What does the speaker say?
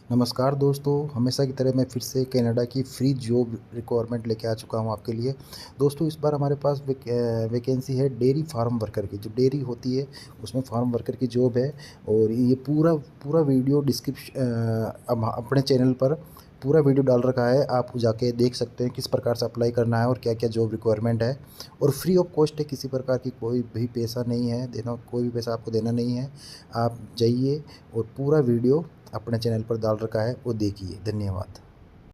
नमस्कार दोस्तों, हमेशा की तरह मैं फिर से कनाडा की फ्री जॉब रिक्वायरमेंट लेके आ चुका हूँ आपके लिए। दोस्तों इस बार हमारे पास वैकेंसी है डेयरी फार्म वर्कर की, जो डेयरी होती है उसमें फार्म वर्कर की जॉब है। और ये पूरा पूरा वीडियो अब अपने चैनल पर पूरा वीडियो डाल रखा है, आप जाके देख सकते हैं किस प्रकार से अप्लाई करना है और क्या-क्या जॉब रिक्वायरमेंट है। और फ्री ऑफ कॉस्ट है, किसी प्रकार की कोई भी पैसा नहीं है देना, कोई भी पैसा आपको देना नहीं है। आप जाइए और पूरा वीडियो अपने चैनल पर डाल रखा है, वो देखिए। धन्यवाद।